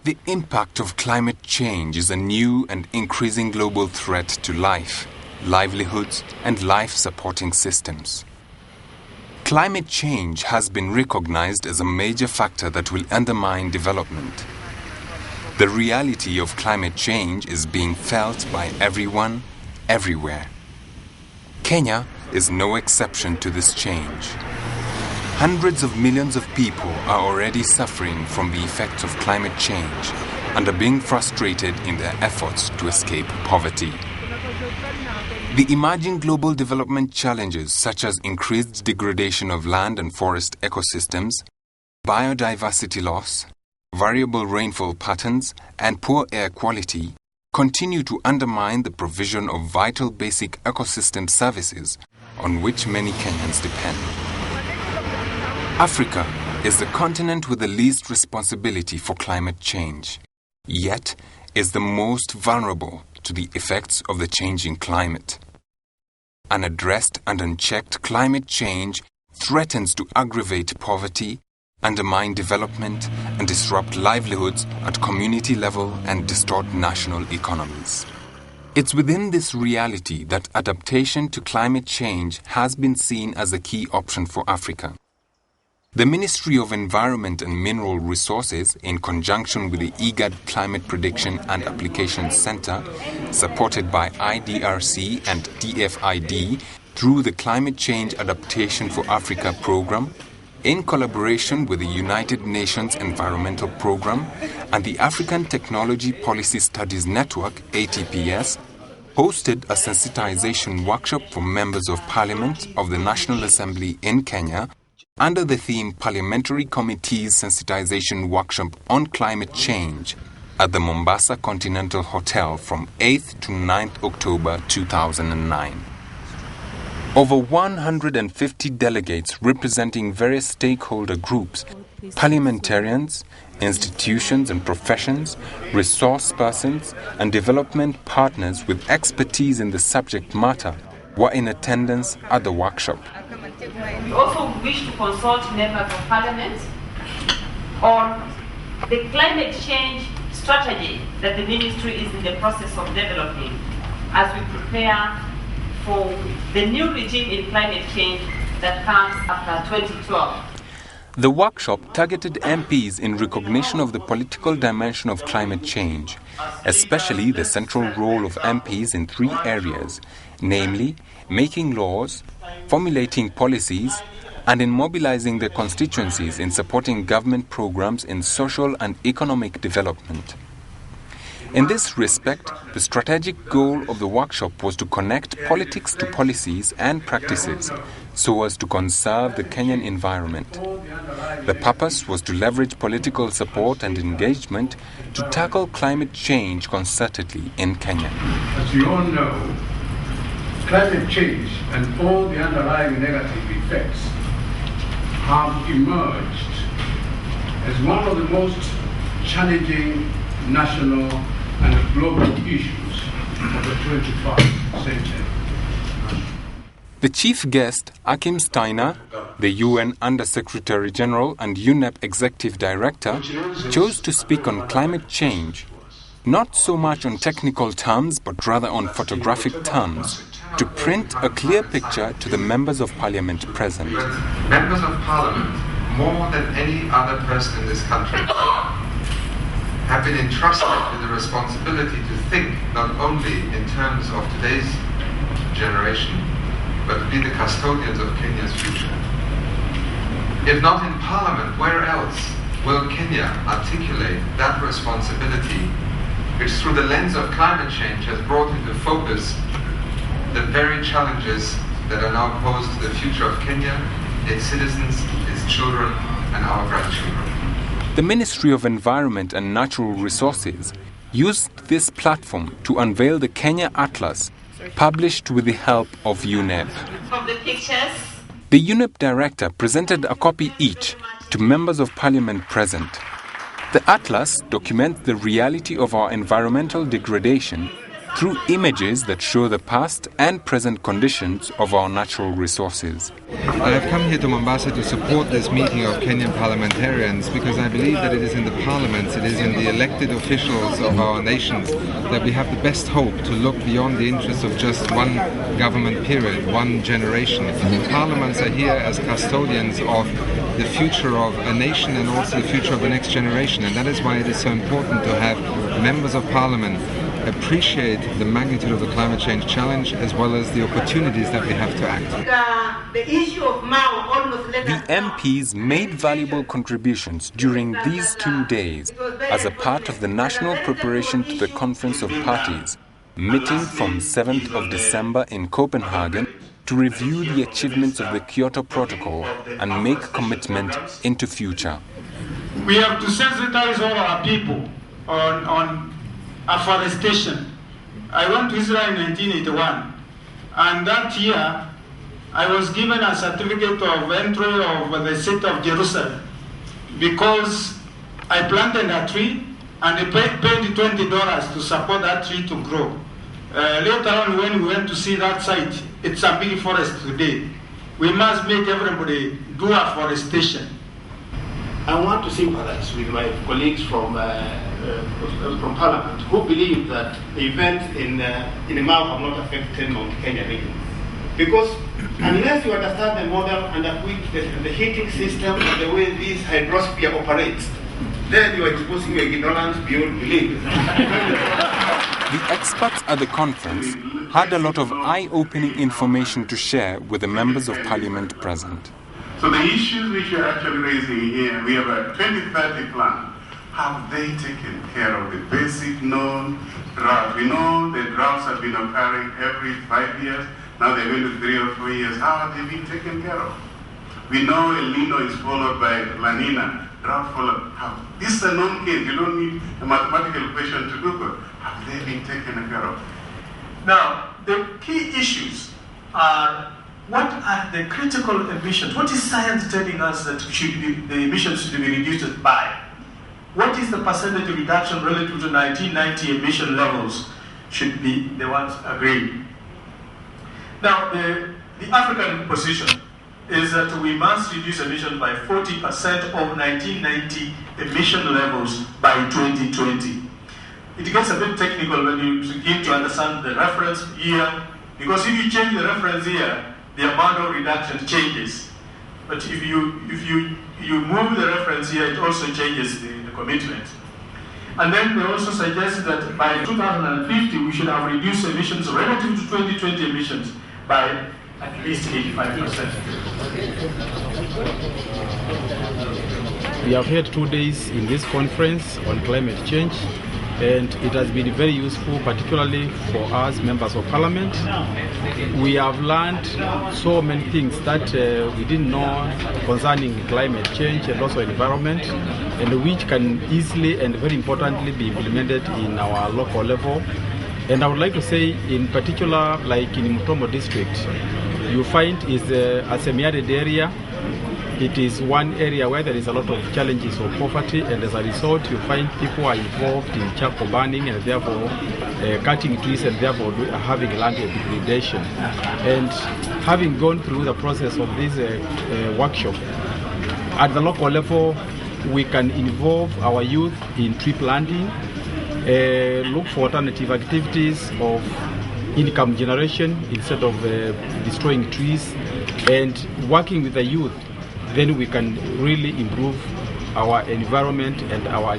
The impact of climate change is a new and increasing global threat to life, livelihoods, and life-supporting systems. Climate change has been recognized as a major factor that will undermine development. The reality of climate change is being felt by everyone, everywhere. Kenya is no exception to this change. Hundreds of millions of people are already suffering from the effects of climate change and are being frustrated in their efforts to escape poverty. The emerging global development challenges such as increased degradation of land and forest ecosystems, biodiversity loss, variable rainfall patterns, and poor air quality continue to undermine the provision of vital basic ecosystem services on which many Kenyans depend. Africa is the continent with the least responsibility for climate change, yet is the most vulnerable to the effects of the changing climate. Unaddressed and unchecked climate change threatens to aggravate poverty, undermine development, and disrupt livelihoods at community level and distort national economies. It's within this reality that adaptation to climate change has been seen as a key option for Africa. The Ministry of Environment and Mineral Resources, in conjunction with the IGAD Climate Prediction and Application Center, supported by IDRC and DFID through the Climate Change Adaptation for Africa program, in collaboration with the United Nations Environmental Programme and the African Technology Policy Studies Network, ATPS, hosted a sensitization workshop for members of Parliament of the National Assembly in Kenya under the theme Parliamentary Committee's Sensitization Workshop on Climate Change at the Mombasa Continental Hotel from 8th to 9th October 2009. Over 150 delegates representing various stakeholder groups, parliamentarians, institutions and professions, resource persons, and development partners with expertise in the subject matter were in attendance at the workshop. We also wish to consult members of Parliament on the climate change strategy that the Ministry is in the process of developing as we prepare for the new regime in climate change that comes after 2012. The workshop targeted MPs in recognition of the political dimension of climate change, especially the central role of MPs in three areas, namely making laws, formulating policies, and in mobilizing their constituencies in supporting government programs in social and economic development. In this respect, the strategic goal of the workshop was to connect politics to policies and practices so as to conserve the Kenyan environment. The purpose was to leverage political support and engagement to tackle climate change concertedly in Kenya. As you all know, climate change and all the underlying negative effects have emerged as one of the most challenging national and global issues of the 21st century. The chief guest, Akim Steiner, the UN Under-Secretary General and UNEP Executive Director, chose to speak on climate change, not so much on technical terms but rather on photographic terms, to print a clear picture to the members of Parliament present. Members of Parliament, more than any other person in this country, have been entrusted with the responsibility to think not only in terms of today's generation, but to be the custodians of Kenya's future. If not in Parliament, where else will Kenya articulate that responsibility, which through the lens of climate change has brought into focus the very challenges that are now posed to the future of Kenya, its citizens, its children, and our grandchildren. The Ministry of Environment and Natural Resources used this platform to unveil the Kenya Atlas, published with the help of UNEP. From the pictures, the UNEP director presented a copy each to members of Parliament present. The Atlas documents the reality of our environmental degradation through images that show the past and present conditions of our natural resources. I have come here to Mombasa to support this meeting of Kenyan parliamentarians because I believe that it is in the parliaments, it is in the elected officials of our nations that we have the best hope to look beyond the interests of just one government period, one generation. Parliaments are here as custodians of the future of a nation and also the future of the next generation, and that is why it is so important to have members of parliament appreciate the magnitude of the climate change challenge as well as the opportunities that we have to act. The MPs made valuable contributions during these 2 days as a part of the national preparation to the Conference of Parties, meeting from 7th of December in Copenhagen to review the achievements of the Kyoto Protocol and make commitment into future. We have to sensitize all our people on afforestation. I went to Israel in 1981, and that year I was given a certificate of entry of the city of Jerusalem because I planted a tree and they paid $20 to support that tree to grow. Later on, when we went to see that site, it's a big forest today. We must make everybody do afforestation. I want to sympathize with my colleagues from Parliament who believe that the events in Mau have not affected Mount Kenya region. Because unless you understand the model under which the heating system and the way this hydrosphere operates, then you are exposing your ignorance beyond belief. The experts at the conference had a lot of eye-opening information to share with the members of parliament present. So the issues which we are actually raising here, we have a 2030 plan. Have they taken care of the basic known drought? We know the droughts have been occurring every 5 years. Now they're going to 3 or 4 years. How have they been taken care of? We know El Nino is followed by La Nina, drought followed. This is a known case. You don't need a mathematical equation to do it. Have they been taken care of? Now, the key issues are what are the critical emissions? What is science telling us that the emissions should be reduced by? What is the percentage reduction relative to 1990 emission levels should be the ones agreed? Now, the African position is that we must reduce emissions by 40% of 1990 emission levels by 2020. It gets a bit technical when you begin to understand the reference year, because if you change the reference year, the amount of reduction changes. But if you move the reference year, it also changes the commitment. And then they also suggest that by 2050, we should have reduced emissions relative to 2020 emissions by at least 85%. We have had 2 days in this conference on climate change, and it has been very useful, particularly for us members of parliament. We have learned so many things that we didn't know concerning climate change and also environment, and which can easily and very importantly be implemented in our local level. And I would like to say, in particular, like in Mutombo district, you find is a semi-arid area. It is one area where there is a lot of challenges of poverty, and as a result you find people are involved in charcoal burning and therefore cutting trees and therefore having land degradation. And having gone through the process of this workshop, at the local level we can involve our youth in tree planting, look for alternative activities of income generation instead of destroying trees, and working with the youth, then we can really improve our environment and our